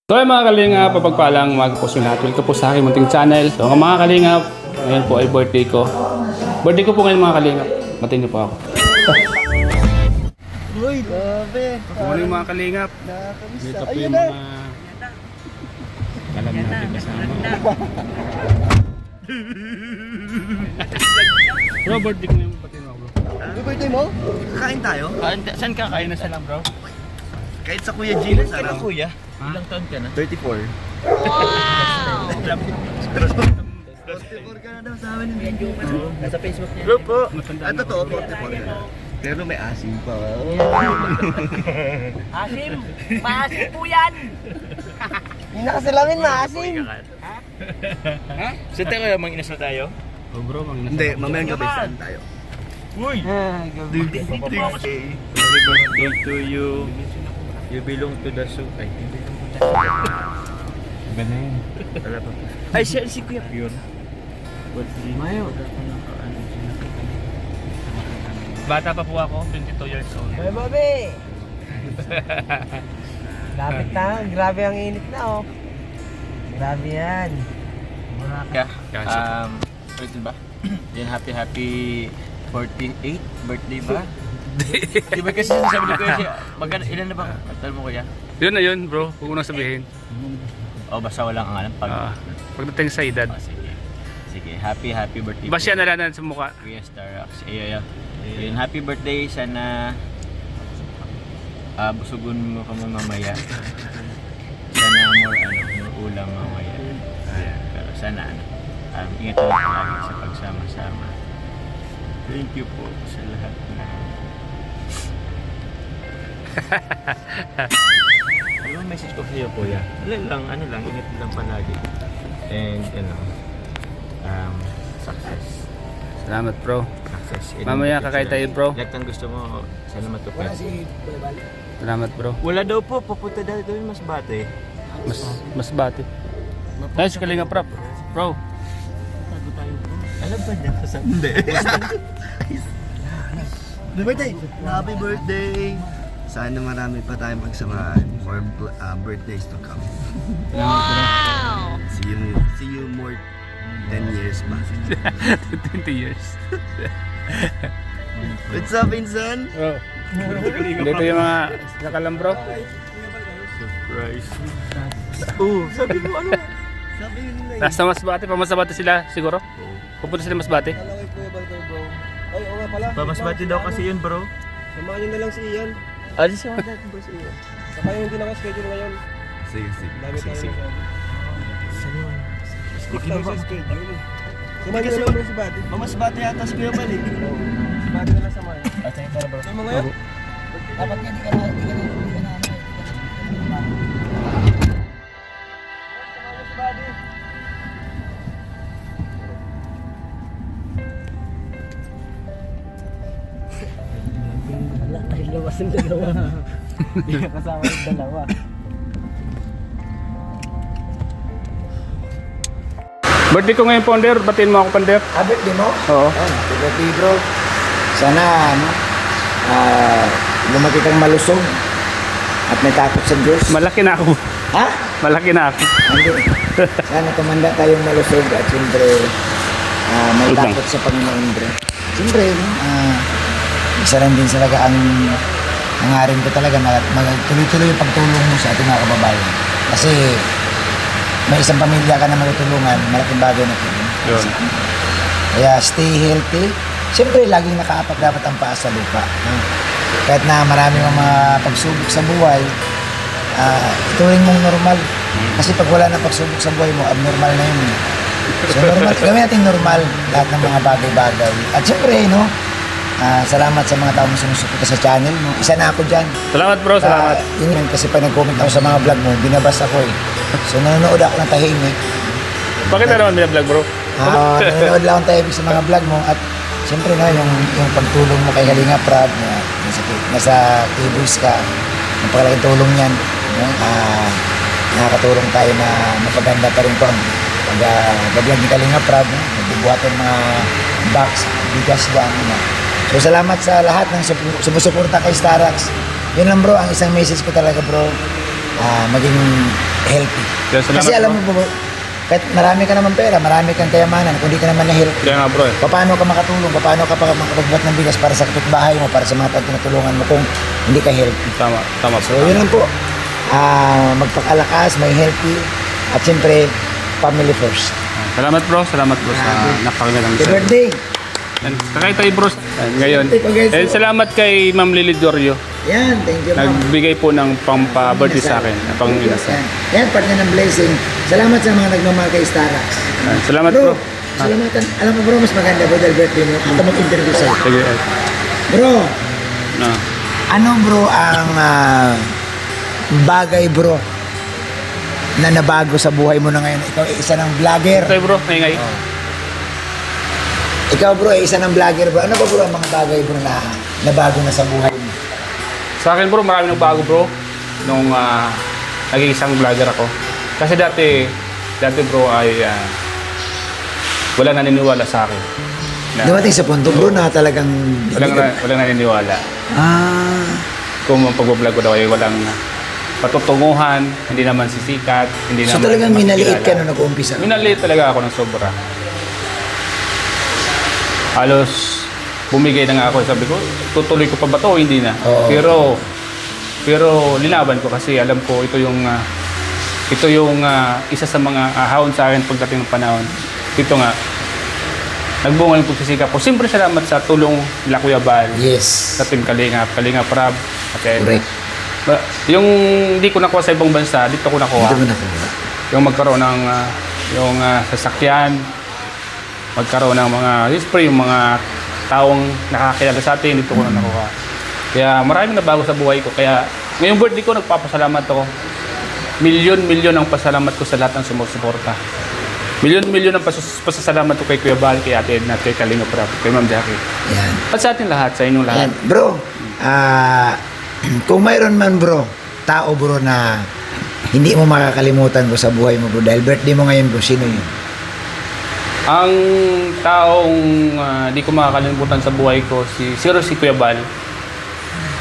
So ay mga kalingap, papagpalang mag-post yung lahat. Welcome po sa aking munting channel. So mga kalingap, ngayon po ay birthday ko. Birthday ko po ngayon mga kalingap. Matin niyo po ako. Uy, grabe. Good morning mga kalingap. Dito po yung mga alam natin kasama. Bro, birthday ko ngayon. Patin mo ako bro. Yung birthday mo? Kakain tayo? Saan ka? Kain na siya lang bro. Kahit sa Kuya Gino, Ilan ka na kuya? Ilang taon ka na? 34. Wow! 44 ka na daw sa amin. Nasa Facebook niya. Bro po. Matanda na Totoo, ako. 44 ka na. Pero may asim pa. Asim! Maasim po yan! Hindi na kasi lamin maasim. So tayo mang inasal tayo? Oh bro, mga Hindi, mamayang gabi saan tayo. Uy! Happy Happy birthday to you. You belong to the soup. Ay, hindi belong to the soup. Iba na yun. Wala pa. Ay, siya si Kuya Pion. Mayo. Bata pa po ako, 22 years old. Hey, Bobby! Lapit na, grabe ang init na oh. Grabe yan. Yeah. Ulitin ba? Yan, happy 48th birthday ba? Di ba kasi sabi ni Kuya siya, ilan na ba? Tal mo Kuya? Yun na yun bro, huwag mo nang sabihin. O basta walang ang alam Pagdating sa edad. sige. Sige, happy birthday. Basya na lang sa mukha. Kuya Starrox. Ayun. Ayun, happy birthday. Sana busugon mo ka mamaya. Sana more ulam mamaya. Pero sana ingat lang lagi sa pagsama-sama. Thank you po sa lahat na ano message ko sa'yo kuya? Ano lang, ingat lang palagi. And success. Salamat bro. Success. Mamaya kakain tayo bro. Lahat ng gusto mo, sana matupad. Salamat bro. Wala daw po, papunta daw doon mas bate. Mas bati. Nice kalinga prop. Bro. Bago tayo bro. Alam ba niya sa hindi? Happy birthday! Happy birthday! Sana marami pa tayong pagsamaan for birthdays to come. Wow! See you more 10 years ba? 20 years. What's up, Insan? Bro. Dito yung mga nakalam bro. Surprise. Oh, sabi mo ano? Sabi yun nila eh. Nasa Masbate, pamasabate sila siguro. Pupunta sila Masbate. Alam ko Kuya Baldo, bro. Ay, oo nga pala. Pamasbati daw kasi yun bro. Samahan nyo na lang si Ian. Ano siya wala bro sa iyo? Saka yung hindi naka-schedule ngayon. Sige. Dami tayo Sige. masyado. Stick Hindi tayo ba sa schedule. Samahan nyo na lang bro si Buddy. Mamasbati yata si Kuya Bali. Si Buddy na lang samahan. Ah, sige tara bro. Saan mo ngayon? Dapat nga di ka na wala tayong labas ng dalawa. Hindi ka kasama yung dalawa. Birthday ko ngayon Ponder, batiin mo ako Ponder. Birthday mo? Oo. Happy birthday bro. Sana lumaki kang malusog at may takot sa Diyos. Malaki na ako. Ha? Malaki na ako. Hindi. Sana tumanda tayong malusog at siyempre may Utang. takot sa Panginoon bro. Siyempre, isa rin din talaga ang nangarin ko talaga na magtuloy-tuloy yung pagtulong mo sa ating mga kababayan. Kasi may isang pamilya ka na matutulungan, malaking bagay na po. Yun. Kaya stay healthy. Siyempre, laging nakaapak dapat ang paa sa lupa. Kahit na marami mga pagsubok sa buhay, ituring mong normal. Kasi pag wala na pagsubok sa buhay mo, abnormal na yun. So normal, gawin natin normal lahat ng mga bagay-bagay. At siyempre, no, salamat sa mga taong sumusuporta sa channel. No? Isa na ako dyan. Salamat bro, salamat. Yun yun, kasi pag nag-comment ako sa mga vlog mo, binabas ako eh. So nanonood ako ng tahimik. Bakit na naman binablog bro? Nanonood lang akong tahimik sa mga vlog mo. At siyempre na, yung pagtulong mo kay Kalinga Prab, nasa T-Boys ka, napakalaking tulong yan. No? Nakakatulong tayo na mapaganda pa rin po ang pag-vlog ni Kalinga Prab. Nagbubuhatan mga box, bigas dyan. So salamat sa lahat ng sumusuporta kay Starrox. Yun lang bro, ang isang message ko talaga bro, maging healthy. Kaya salamat, Kasi alam bro. mo bro, kahit marami ka naman pera, marami kang kayamanan, kung di ka naman na healthy, Kaya nga bro eh. paano ka makatulong, paano ka makapagbuhat ng bigas para sa kapitbahay mo, para sa mga tinutulungan mo kung hindi ka healthy. Tama, tama So bro. yun lang po, magpakalakas, may healthy, at siyempre, family first. Salamat bro sa napakagandang Happy isa. birthday! And kakay tayo bro. And ngayon. Congrats. And salamat kay Ma'am Lily Dorio. Yan, thank you ma'am. Nagbigay po ng pampa-birthday sa akin. Pang inasal. Yan, part na ng blessing. Salamat sa mga nagmamahal kay Starax. Salamat Bro, bro. salamatan. Alam mo bro, mas maganda bro dahil birthday mo. Ako mag-interview sa'yo. Sige. Bro, No. ano bro ang bagay bro na nabago sa buhay mo na ngayon? Ikaw ay isa ng vlogger. Okay bro, ngay. Ikaw bro ay isa ng vlogger bro. Ano ba bro ang mga bagay bro na nabago na sa buhay mo? Sa akin bro, marami nang bago bro. Nung naging isang vlogger ako. Kasi dati bro ay wala naniniwala sa akin. Dumating sa punto bro na talagang... Walang naniniwala. Kung ang pag-vlog ko daw ay walang patutunguhan, hindi naman sisikat, hindi So naman talagang minaliit ka makikilala. nung nag-uumpisa? Minaliit talaga ako ng sobra. Halos bumigay na nga ako. Sabi ko, tutuloy ko pa ba to o hindi na? Oo. Pero linaban ko kasi alam ko ito yung isa sa mga ahawon sa akin pagdating ng panahon. Ito nga, nagbunga yung pagsisikap ko. Siyempre salamat sa tulong nila Kuya Bal, Yes. sa Team Kalinga Prab. Okay. Correct. Yung hindi ko nakuha sa ibang bansa, dito ko nakuha. Ito mo nakuha. Yung magkaroon ng sasakyan, magkaroon ng mga, siyempre yung mga taong nakakilala sa atin, dito ko na nakuha. Kaya maraming nabago sa buhay ko. Kaya ngayong birthday ko, nagpapasalamat ako. Milyon ang pasalamat ko sa lahat ng sumusuporta. Milyon ang pasasalamat ko kay Kuya Bal, kay Ate Edna, kay Kalinga Prab, kay Ma'am Jackie. Yan. At sa atin lahat, sa inyong lahat. Yan. Bro, kung mayroon man bro, tao bro na hindi mo makakalimutan bro sa buhay mo bro, dahil birthday mo ngayon bro, sino yun? Ang taong di ko makakalimutan sa buhay ko, si Kuya Bal.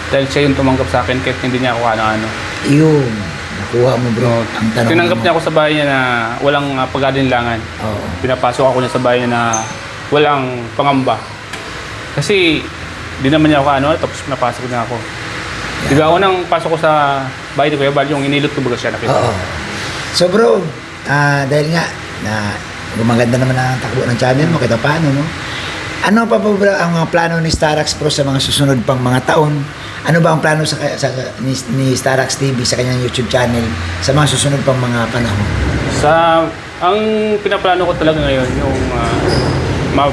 Dahil siya yung tumanggap sa akin kahit hindi niya ako ano-ano. Yun. Nakuha mo bro, ang tanong Tinanggap mo. niya ako sa bahay niya na walang pag-alinlangan. Oo. Pinapasok ako niya sa bahay niya na walang pangamba. Kasi di naman niya ako tapos pinapasok niya ako. Di ba ako nang pasok ko sa bahay ni Kuya Bal, yung inilot ko baga siya nakita. Oo. So bro, dahil nga na gumaganda naman ang takbo ng channel mo, kita paano, no? Ano pa po ba ang mga plano ni Starax Pro sa mga susunod pang mga taon? Ano ba ang plano ni Starax TV sa kanyang YouTube channel sa mga susunod pang mga panahon? Ang pinaplano ko talaga ngayon, yung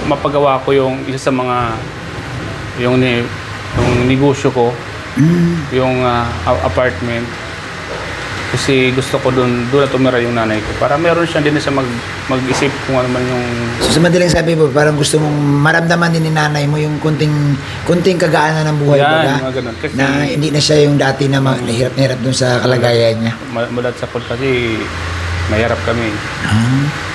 mapagawa ko yung isa sa mga yung negosyo ko, yung apartment. Kasi gusto ko doon na tumira yung nanay ko. Para meron siya din siya mag-isip kung ano man yung... So sa madaling sabi po, parang gusto mong maramdaman din ni nanay mo yung kunting kagaanan ng buhay Yan, baga, mga ganun. Kasi na hindi na siya yung dati na nahirap na hirap dun sa kalagayan niya. mulat sa kasi mahirap kami.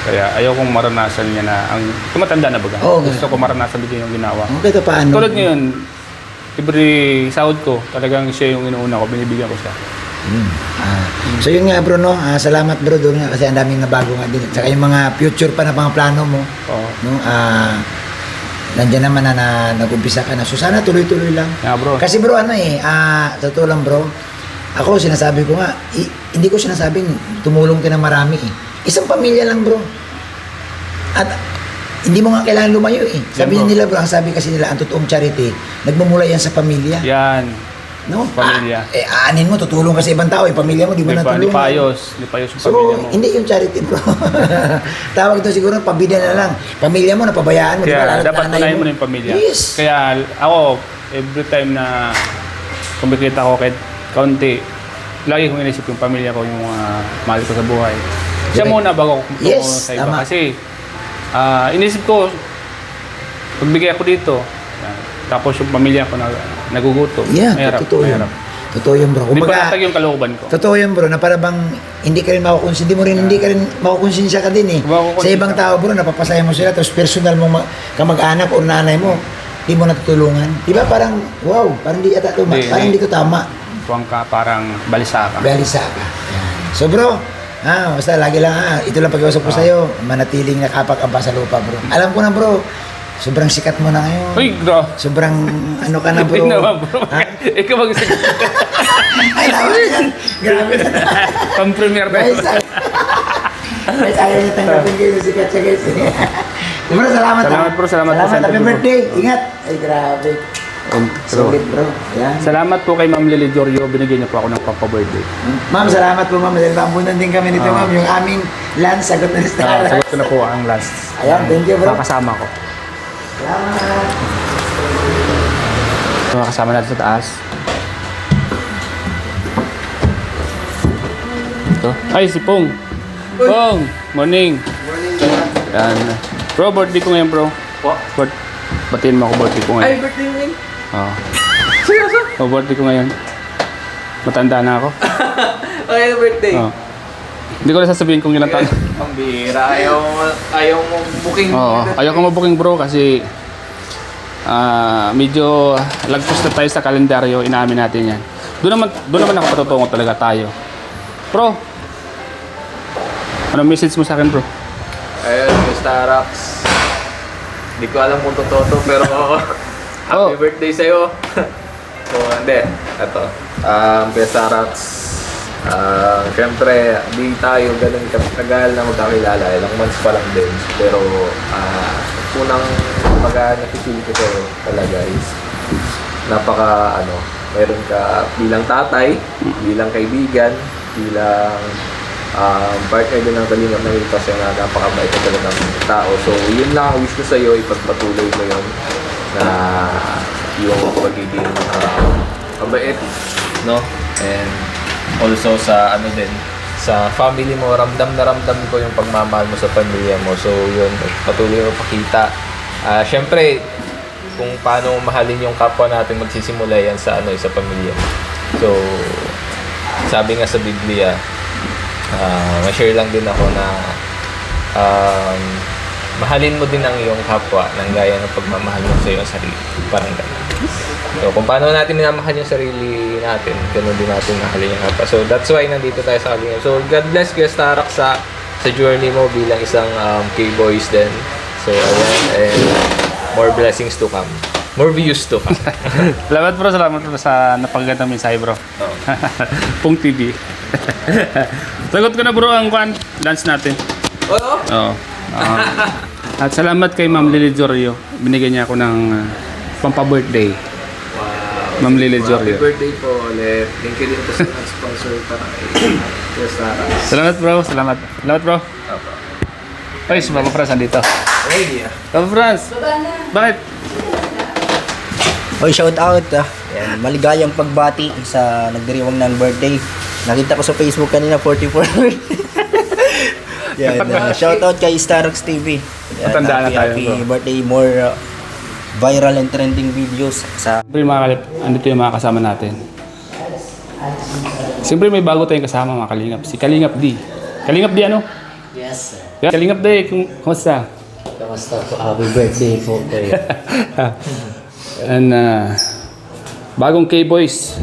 Kaya ayaw kong maranasan niya na ang tumatanda na baga. Oo, Gusto ko maranasan din yung ginawa. Okay, ito paano? Tulad ngayon, every sahod ko, talagang siya yung inuuna ko, binibigyan ko siya. So yun nga bro, no? Salamat bro doon nga kasi ang daming nabago nga din. Saka yung mga future pa na mga plano mo, Oo. no? Nandiyan naman na nag-umpisa ka na. So sana tuloy-tuloy lang. Yeah, bro. Kasi bro, totoo lang bro, ako sinasabi ko nga, hindi ko sinasabing tumulong ka na marami eh. Isang pamilya lang bro. At hindi mo nga kailangan lumayo eh. Sabi bro. nila bro, ang sabi kasi nila, ang totoong charity, nagmumula yan sa pamilya. Yan. No? Pamilya. Aanin mo, tutulong ka sa ibang tao. Pamilya mo, di mo Di natulungan. payos yung So, pamilya mo. hindi yung charity bro. Tawag ito siguro, pabida na lang. Pamilya mo, napabayaan mo. di ba? Kaya Lalo't dapat nanay unahin mo na yung pamilya. Yes. Kaya ako, every time na kumikita ko kahit kaunti, lagi kong inisip yung pamilya ko, yung mahal ko sa buhay. Siya Correct. muna bago ako Yes, sa iba. tama. Kasi inisip ko, pagbigay ako dito, tapos yung pamilya ko nagugutom. Yeah, mahirap, totoo yun. mahirap. Totoo yun bro. Hindi ko Kumbaga, natag yung kalooban ko. totoo yun bro, na para bang hindi ka rin hindi ka rin makukonsensya ka din eh. Makukonsensya. Sa ibang tao bro, napapasaya mo sila, tapos personal mo kamag-anak o nanay mo, di mo natutulungan. Di ba parang, wow, parang di Hindi, parang hindi. di to tama. Tuwang ka, parang balisa ka. Balisa ka. Yan. So bro, Basta lagi lang, ito lang pag-iusap ko sa'yo, manatiling nakapak ang pasalupa, bro. Alam ko na, bro, sobrang sikat mo na ngayon. Uy, bro. Sobrang ano ka na, bro. Hindi naman, bro. Ikaw mag-isip. Ay, naman yan. Grabe na. Pang-premier na. Guys, ayaw niya tanggapin kayo sa sikat siya, guys. Bro, salamat. Salamat, bro. Salamat, bro. Happy birthday. Ingat. Ay, grabe. Bro. Solid, bro. Yan. Salamat po kay Ma'am Lily Jorio. Binigyan niyo po ako ng papa-birthday. Ma'am, salamat po, ma'am. Dahil pambunan din kami nito, ma'am. Yung aming lunch, sagot na ni Star. Sagot ko na po ang last. Ayan, thank you, bro. Mga kasama ko. Salamat. Mga kasama natin sa taas. Ito. Ay, si Pong. Pong, morning. Morning, Yan. Bro, birthday ko ngayon, bro. Po? Batiin mo ako birthday ko Ay, ngayon. birthday mo yun? Oo. Seryoso? Birthday ko ngayon. Matanda na ako. Okay, birthday. Oo. Hindi ko na sasabihin kung ilang taon. Ang bihira. Ayaw mo booking. Oo. Ayaw ko mabuking, bro, kasi medyo lagpas na tayo sa kalendaryo. Inaamin natin yan. Doon naman ako patutungo talaga tayo. Bro, anong message mo sa akin, bro? Ayun, Starax. Hindi ko alam kung totoo to, pero happy birthday sa'yo. So, hindi. Ito. Starax. Siyempre, di tayo ganun katagal na magkakilala. Ilang months pa lang din. Pero, unang nakikili ko sa'yo talaga is meron ka bilang tatay, bilang kaibigan, bilang partner din ng Kalingap na ito kasi napakabait na talagang tao. So, yun lang ang wish ko sa'yo, ipagpatuloy mo yun na yung pagiging mabait, no? And also sa sa family mo, ramdam ko yung pagmamahal mo sa pamilya mo. So, yun, patuloy mo pakita. Siyempre, kung paano mahalin yung kapwa natin, magsisimula yan sa sa pamilya mo. So, sabi nga sa Biblia, ma-share lang din ako na mahalin mo din ang iyong kapwa ng gaya ng pagmamahal mo sa iyong sarili. Parang gano'n. So, kung paano natin minamahal yung sarili natin, gano'n din natin mahalin yung kapwa. So, that's why nandito tayo sa Kalingap. So, God bless Kuya Starax sa journey mo bilang isang K-Boys din. So, ayan. And more blessings to come. More views to come. Salamat, bro. Salamat, bro, sa napakagandang mensahe, bro. Pong TV. Sagot ko na, bro, ang lunch natin. Oo? Oo. At salamat kay Ma'am Lily Jorio. Binigyan niya ako ng pampa-birthday. Ma'am Lily Jorio. Happy birthday po ulit. Thank you din po sa sponsor para kay Kuya Starax. Salamat, bro. Salamat. Salamat, bro. Ay, si Papa Franz andito. Ready Papa Franz! Bakit? Oy, shout out Yan, maligayang pagbati sa nagdiriwang ng birthday. Nakita ko sa Facebook kanina 44. Yan, shout out kay Starax TV. Yan, Matanda na tayo, happy bro. birthday, more viral and trending videos sa Siyempre, mga kalip, andito yung mga kasama natin. Siyempre, may bago tayong kasama, mga Kalingap. Si Kalingap D. Kalingap D, ano? Yes, sir. Yeah, Kalingap D, kumusta? Kamusta po? Happy birthday po kayo. And, bagong K-Boys.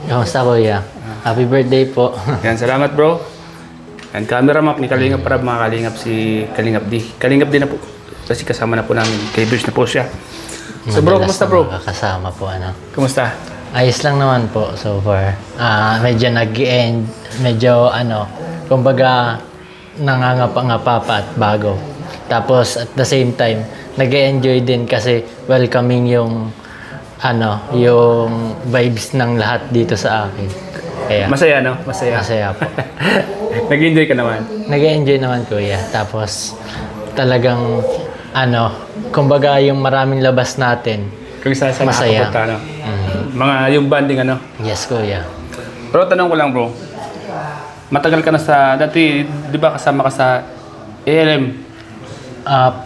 Kamusta kuya? Happy birthday po. Yan, salamat, bro. And camera map ni Kalingap para mga Kalingap si Kalingap D. Kalingap D na po. Kasi kasama na po namin. K-Boys na po siya. So, bro, Madalas kumusta, na bro? Kasama po ano. Kumusta? Ayos lang naman po so far. Medyo nag-end, medyo kumbaga nangangapa-ngapa pa at bago. Tapos at the same time, nag-enjoy din kasi welcoming yung yung vibes ng lahat dito sa akin. Kaya Masaya, no? Masaya. masaya po. Nag-enjoy ka naman. Nag-enjoy naman kuya. Tapos talagang kumbaga yung maraming labas natin. Kung saan Masaya. nakapunta, no? Mga yung banding, ano? Yes kuya. Pero tanong ko lang, bro. Matagal ka na sa... Dati, di ba kasama ka sa ALM?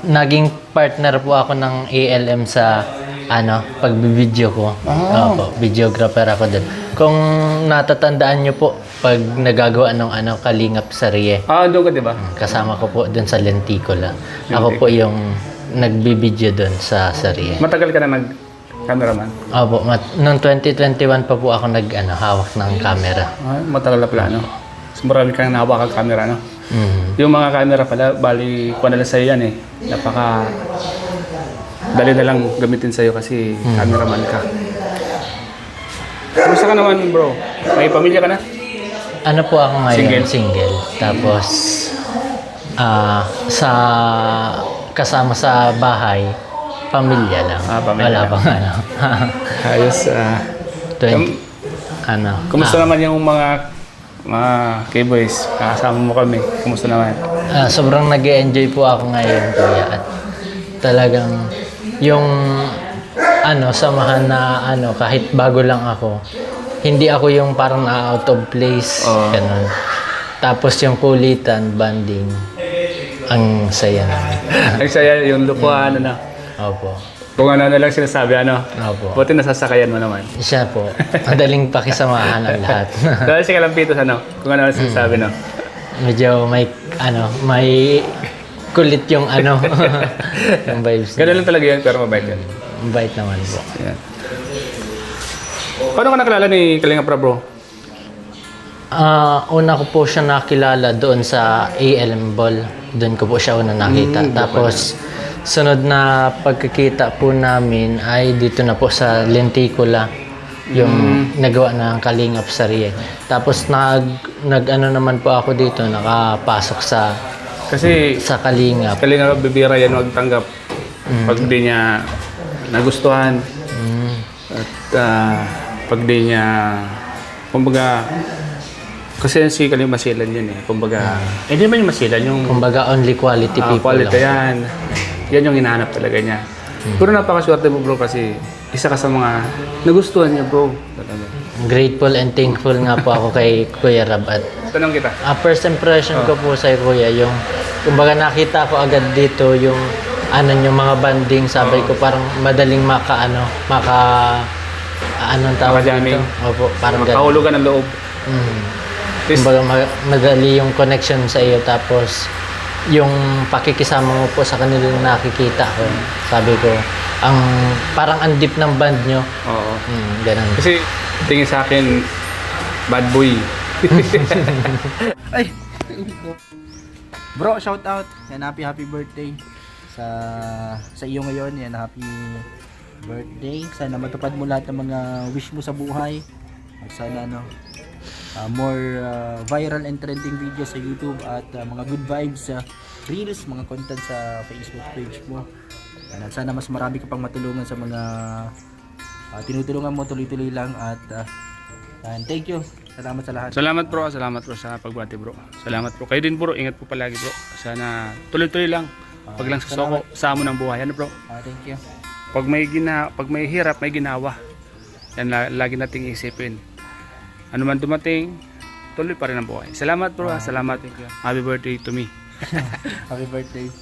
Naging partner po ako ng ALM sa pagbibideo ko. Opo, videographer ako doon. Kung natatandaan nyo po, pag nagagawa ng Kalingap sa Rie, Doon ka, di ba? kasama ko po doon sa Lenticola. Ako po yung nagbibideo doon sa Rie. Matagal ka na nag-cameraman? Opo, noong 2021 pa po ako hawak ng camera. Matagal na pala, no? marami kang nahawakang camera, no? Yung mga camera pala, bali, kuha na lang sa'yo yan eh. Napaka... Dali na lang gamitin sa'yo kasi cameraman ka. Kumusta ka naman, bro? May pamilya ka na? Ano po ako ngayon? Single? Single. Tapos, sa kasama sa bahay, pamilya lang. Pamilya Wala lang. pang ano. Ayos. 20, ano. Kumusta naman yung mga K-boys? Kakasama mo kami. Kumusta naman? Sobrang nag-enjoy po ako ngayon, kuya. At talagang yung samahan na kahit bago lang ako, hindi ako yung parang out of place. Ganun. Tapos yung kulitan, banding, ang saya naman. Ang saya yung lukuhan, Opo. Kung ano na lang sinasabi, Opo. Buti nasasakayan mo naman. Siya po. Madaling pakisamahan ang lahat. Dahil si Kalampitos, kung ano na sinasabi, Medyo may kulit yung yung vibes. Ganun lang talaga yan, pero mabait yan. Mabait naman po. Yan. Paano ka nakilala ni Kalinga Prab, bro? Una ko po siya nakilala doon sa ALM Ball. Doon ko po siya una nakita. Tapos, sunod na pagkikita po namin ay dito na po sa Lenticula. Yung nagawa ng Kalingap Sarye. Tapos, nag-ano naman po ako dito, nakapasok Kasi sa Kalingap. Kalinga bibira yan magtanggap pag di niya nagustuhan at pag di niya kumbaga kasi si Kalinga masilan yun eh kumbaga hindi naman yung masilan yung Kumbaga, only quality people quality lang. yan yung hinahanap talaga niya pero napakaswerte mo bro kasi isa ka sa mga nagustuhan niya bro talaga. Grateful and thankful nga po ako kay Kuya Rab. At Tanong kita first impression ko po sa Kuya, yung kumbaga nakita ko agad dito yung yung mga banding, sabi ko parang madaling anong tawag Maka-jamming. dito? Opo, parang ganun. makahulugan ng loob Kumbaga madali yung connection sa iyo, tapos yung pakikisama mo po sa kanilang nakikita ko, sabi ko, parang ang deep ng band nyo. oo Ganun. kasi tingin sa akin bad boy Ay! Bro, shout out. Yan, happy birthday sa iyo ngayon. Yan, happy birthday. Sana matupad mo lahat ng mga wish mo sa buhay. At sana more viral and trending videos sa YouTube at mga good vibes sa reels, mga content sa Facebook page mo. At sana mas marami ka pang matulungan sa mga tinutulungan mo, tuloy-tuloy lang at and thank you. Salamat sa lahat. Salamat bro sa pagbati bro. Salamat bro. Kayo din bro, ingat po palagi bro. Sana tuloy-tuloy lang. Pag lang sasoko sa amo ng buhay. Ano bro? Thank you. Pag may hirap, may ginawa. Yan lagi nating isipin. Ano man dumating, tuloy pa rin ang buhay. Salamat bro. Salamat. Happy birthday to me. Happy birthday.